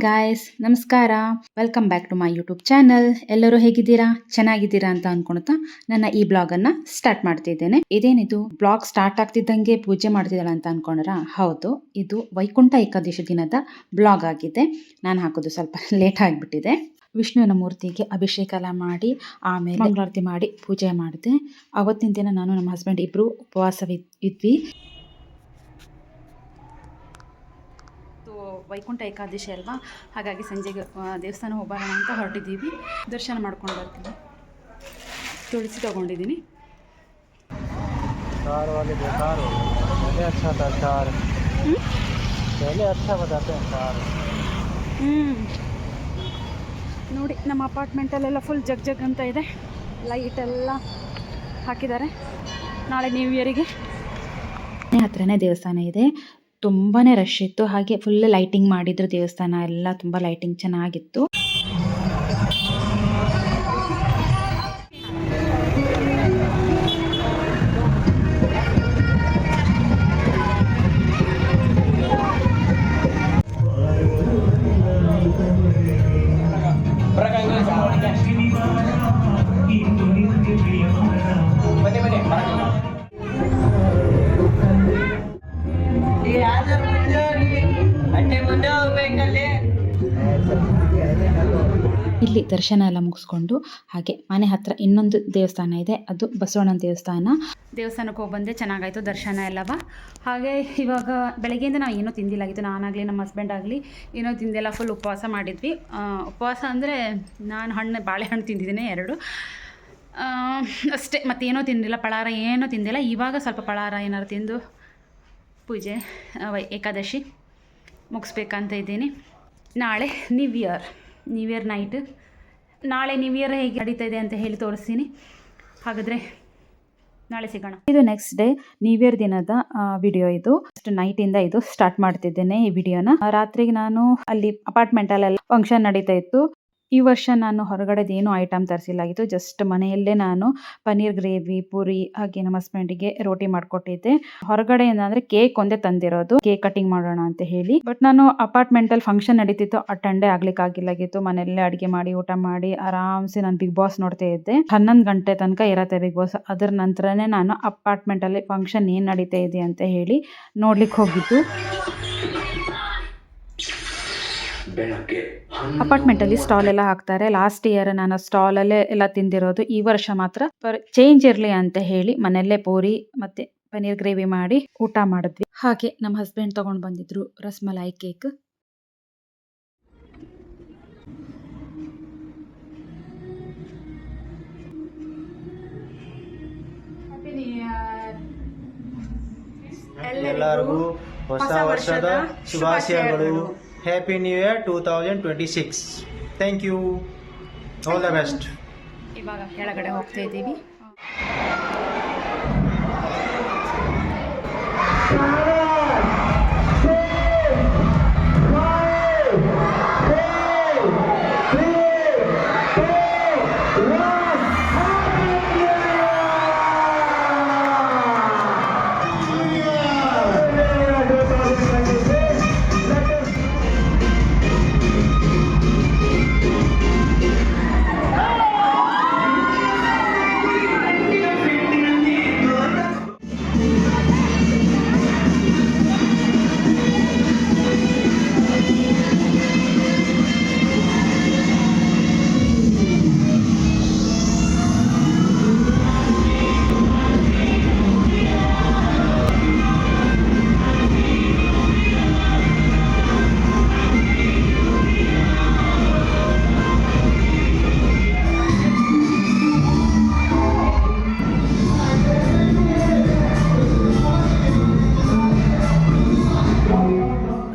Guys, ನಮಸ್ಕಾರ. Welcome back to my YouTube channel. ಎಲ್ಲರೂ ಹೇಗಿದ್ದೀರಾ? ಚೆನ್ನಾಗಿದ್ದೀರಾ ಅಂತ ಅನ್ಕೊಳ್ತಾ ನನ್ನ ಈ ಬ್ಲಾಗ್ ಅನ್ನ ಸ್ಟಾರ್ಟ್ ಮಾಡ್ತಿದ್ದೇನೆ. ಇದೇನಿದು ಬ್ಲಾಗ್ ಸ್ಟಾರ್ಟ್ ಆಗ್ತಿದ್ದಂಗೆ ಪೂಜೆ ಮಾಡ್ತಿದ್ದಾಳ ಅಂತ ಅನ್ಕೊಂಡ್ರ? ಹೌದು, ಇದು ವೈಕುಂಠ ಏಕಾದಶಿ ದಿನದ ಬ್ಲಾಗ್ ಆಗಿದೆ. ನಾನು ಹಾಕೋದು ಸ್ವಲ್ಪ ಲೇಟ್ ಆಗಿಬಿಟ್ಟಿದೆ. ವಿಷ್ಣುವಿನ ಮೂರ್ತಿಗೆ ಅಭಿಷೇಕ ಎಲ್ಲ ಮಾಡಿ ಆಮೇಲೆ ಮಂಗಳಾರತಿ ಮಾಡಿ ಪೂಜೆ ಮಾಡಿದೆ. ಅವತ್ತಿನ ದಿನ ನಾನು ನಮ್ಮ ಹಸ್ಬೆಂಡ್ ಇಬ್ರು ಉಪವಾಸವಿದ್ವಿ. ವೈಕುಂಠ ಏಕಾದಶಿ ಅಲ್ವಾ, ಹಾಗಾಗಿ ಸಂಜೆಗೆ ದೇವಸ್ಥಾನ ಹೋಗೋಣ ಅಂತ ಹೊರಟಿದ್ದೀವಿ. ದರ್ಶನ ಮಾಡ್ಕೊಂಡು ಬರ್ತೀನಿ. ತುಳಸಿ ತೊಗೊಂಡಿದ್ದೀನಿ. ನೋಡಿ, ನಮ್ಮ ಅಪಾರ್ಟ್ಮೆಂಟಲ್ಲೆಲ್ಲ ಫುಲ್ ಜಗ್ ಜಗ್ ಅಂತ ಇದೆ. ಲೈಟ್ ಎಲ್ಲ ಹಾಕಿದ್ದಾರೆ. ನಾಳೆ ನ್ಯೂ ಇಯರಿಗೆ ಹತ್ರನೇ ದೇವಸ್ಥಾನ ಇದೆ. ತುಂಬಾ ರಶ್ ಇತ್ತು. ಹಾಗೆ ಫುಲ್ ಲೈಟಿಂಗ್ ಮಾಡಿದ್ರು. ದೇವಸ್ಥಾನ ಎಲ್ಲ ತುಂಬ ಲೈಟಿಂಗ್ ಚೆನ್ನಾಗಿತ್ತು. ಇಲ್ಲಿ ದರ್ಶನ ಎಲ್ಲ ಮುಗಿಸ್ಕೊಂಡು ಹಾಗೆ ಮನೆ ಹತ್ರ ಇನ್ನೊಂದು ದೇವಸ್ಥಾನ ಇದೆ, ಅದು ಬಸವಣ್ಣನ ದೇವಸ್ಥಾನ. ದೇವಸ್ಥಾನಕ್ಕೆ ಹೋಗಿ ಬಂದೆ, ಚೆನ್ನಾಗಾಯಿತು ದರ್ಶನ ಎಲ್ಲವ. ಹಾಗೆ ಇವಾಗ ಬೆಳಗ್ಗೆಯಿಂದ ನಾವು ಏನೂ ತಿಂದಿಲ್ಲಾಗಿತ್ತು. ನಾನಾಗಲಿ ನಮ್ಮ ಹಸ್ಬೆಂಡ್ ಆಗಲಿ ಏನೋ ತಿಂದಿಲ್ಲ. ಫುಲ್ ಉಪವಾಸ ಮಾಡಿದ್ವಿ. ಉಪವಾಸ ಅಂದರೆ ನಾನು ಬಾಳೆಹಣ್ಣು ತಿಂದಿದ್ದೀನಿ 2 ಅಷ್ಟೇ. ಮತ್ತೇನೋ ತಿಂದಿಲ್ಲ, ಫಳಾರ ಏನೂ ತಿಂದಿಲ್ಲ. ಇವಾಗ ಸ್ವಲ್ಪ ಫಳಾರ ಏನಾರು ತಿಂದು ಪೂಜೆ ಏಕಾದಶಿ ಮುಗಿಸ್ಬೇಕಂತ ಇದ್ದೀನಿ. ನಾಳೆ ನ್ಯೂ ಇಯರ್ ನೈಟ್. ನಾಳೆ ನ್ಯೂ ಇಯರ್ ಹೇಗೆ ನಡೀತಾ ಇದೆ ಅಂತ ಹೇಳಿ ತೋರಿಸ್ತೀನಿ. ಹಾಗಾದರೆ ನಾಳೆ ಸಿಗೋಣ. ಇದು ನೆಕ್ಸ್ಟ್ ಡೇ ನ್ಯೂ ಇಯರ್ ದಿನದ ವಿಡಿಯೋ. ಇದು ನೈಟಿಂದ ಇದು ಸ್ಟಾರ್ಟ್ ಮಾಡ್ತಿದ್ದೇನೆ ಈ ವಿಡಿಯೋನ. ರಾತ್ರಿಗೆ ನಾನು ಅಲ್ಲಿ ಅಪಾರ್ಟ್ಮೆಂಟಲ್ಲೆಲ್ಲ ಫಂಕ್ಷನ್ ನಡೀತಾ ಇತ್ತು. ಈ ವರ್ಷ ನಾನು ಹೊರಗಡೆದೇನು ಐಟಮ್ ತರಿಸಿಲ್ಲಾಗಿತ್ತು. ಜಸ್ಟ್ ಮನೆಯಲ್ಲೇ ನಾನು ಪನ್ನೀರ್ ಗ್ರೇವಿ, ಪೂರಿ ಹಾಗೆ ನಮ್ಮ ಹಸ್ಬೆಂಡಿಗೆ ರೋಟಿ ಮಾಡಿಕೊಟ್ಟಿದ್ದೆ. ಹೊರಗಡೆಯಿಂದ ಅಂದರೆ ಕೇಕ್ ಒಂದೇ ತಂದಿರೋದು, ಕೇಕ್ ಕಟಿಂಗ್ ಮಾಡೋಣ ಅಂತ ಹೇಳಿ. ಬಟ್ ನಾನು ಅಪಾರ್ಟ್ಮೆಂಟಲ್ಲಿ ಫಂಕ್ಷನ್ ನಡೀತಿತ್ತು, ಅಟೆಂಡೇ ಆಗ್ಲಿಕ್ಕಾಗಿಲ್ಲಾಗಿತ್ತು. ಮನೆಯಲ್ಲೇ ಅಡುಗೆ ಮಾಡಿ ಊಟ ಮಾಡಿ ಆರಾಮ್ಸೆ ನಾನು ಬಿಗ್ ಬಾಸ್ ನೋಡ್ತಾ ಇದ್ದೆ. 11 ಗಂಟೆ ತನಕ ಇರತ್ತೆ ಬಿಗ್ ಬಾಸ್. ಅದರ ನಂತರನೇ ನಾನು ಅಪಾರ್ಟ್ಮೆಂಟಲ್ಲಿ ಫಂಕ್ಷನ್ ಏನು ನಡೀತಾ ಇದೆ ಅಂತ ಹೇಳಿ ನೋಡ್ಲಿಕ್ಕೆ ಹೋಗಿದ್ದು. ಅಪಾರ್ಟ್ಮೆಂಟಲ್ಲಿ ಸ್ಟಾಲ್ ಎಲ್ಲ ಹಾಕ್ತಾರೆ. ಲಾಸ್ಟ್ ಇಯರ್ ನಾನು ಸ್ಟಾಲಲ್ಲೇ ಎಲ್ಲ ತಿಂದಿರೋದು. ಈ ವರ್ಷ ಮಾತ್ರ ಚೇಂಜ್ ಇರಲಿ ಅಂತ ಹೇಳಿ ಮನೆಯಲ್ಲೇ ಪೂರಿ ಮತ್ತೆ ಪನ್ನೀರ್ ಗ್ರೇವಿ ಮಾಡಿ ಊಟ ಮಾಡಿದ್ವಿ. ಹಾಗೆ ನಮ್ಮ ಹಸ್ಬೆಂಡ್ ತಗೊಂಡು ಬಂದಿದ್ರು ರಸ್ಮಲಾಯಿ ಕೇಕ್. ಎಲ್ಲರಿಗೂ ಹೊಸ ವರ್ಷದ ಶುಭಾಶಯಗಳು. Happy new year 2026. Thank you, all the best. ಇವಾಗ ಕೆಳಗಡೆ ಹೋಗ್ತಾ ಇದ್ದೀವಿ.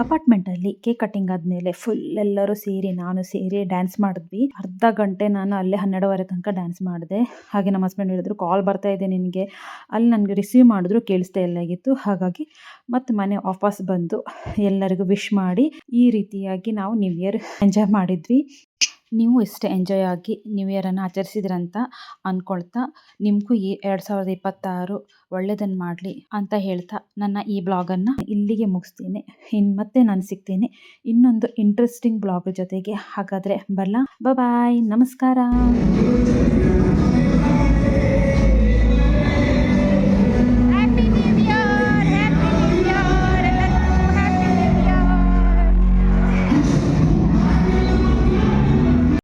ಅಪಾರ್ಟ್ಮೆಂಟಲ್ಲಿ ಕೇಕ್ ಕಟ್ಟಿಂಗ್ ಆದಮೇಲೆ ಫುಲ್ ಎಲ್ಲರೂ ಸೇರಿ ನಾನು ಸೇರಿ ಡ್ಯಾನ್ಸ್ ಮಾಡಿದ್ವಿ. ಅರ್ಧ ಗಂಟೆ ನಾನು ಅಲ್ಲೇ 12:30 ತನಕ ಡ್ಯಾನ್ಸ್ ಮಾಡಿದೆ. ಹಾಗೆ ನಮ್ಮ ಹಸ್ಬೆಂಡ್ ಹೇಳಿದ್ರು, ಕಾಲ್ ಬರ್ತಾ ಇದೆ ನಿನಗೆ. ಅಲ್ಲಿ ನನಗೆ ರಿಸೀವ್ ಮಾಡಿದ್ರು, ಕೇಳಿಸ್ತಾ ಇಲ್ಲಾಗಿತ್ತು. ಹಾಗಾಗಿ ಮತ್ತೆ ಮನೆ ವಾಪಸ್ ಬಂದು ಎಲ್ಲರಿಗೂ ವಿಶ್ ಮಾಡಿ ಈ ರೀತಿಯಾಗಿ ನಾವು ನ್ಯೂ ಇಯರ್ ಎಂಜಾಯ್ ಮಾಡಿದ್ವಿ. ನೀವು ಎಷ್ಟೇ ಎಂಜಾಯ್ ಆಗಿ ನ್ಯೂ ಇಯರನ್ನು ಆಚರಿಸಿದ್ರಂತ ಅಂದ್ಕೊಳ್ತಾ ನಿಮಗೂ ಈ 2026 ಒಳ್ಳೆಯದನ್ನು ಮಾಡಲಿ ಅಂತ ಹೇಳ್ತಾ ನನ್ನ ಈ ಬ್ಲಾಗನ್ನು ಇಲ್ಲಿಗೆ ಮುಗಿಸ್ತೀನಿ. ಮತ್ತೆ ನಾನು ಸಿಗ್ತೀನಿ ಇನ್ನೊಂದು ಇಂಟ್ರೆಸ್ಟಿಂಗ್ ಬ್ಲಾಗ್ ಜೊತೆಗೆ. ಹಾಗಾದರೆ ಬರಲಾ? ಬಾಯ್, ನಮಸ್ಕಾರ.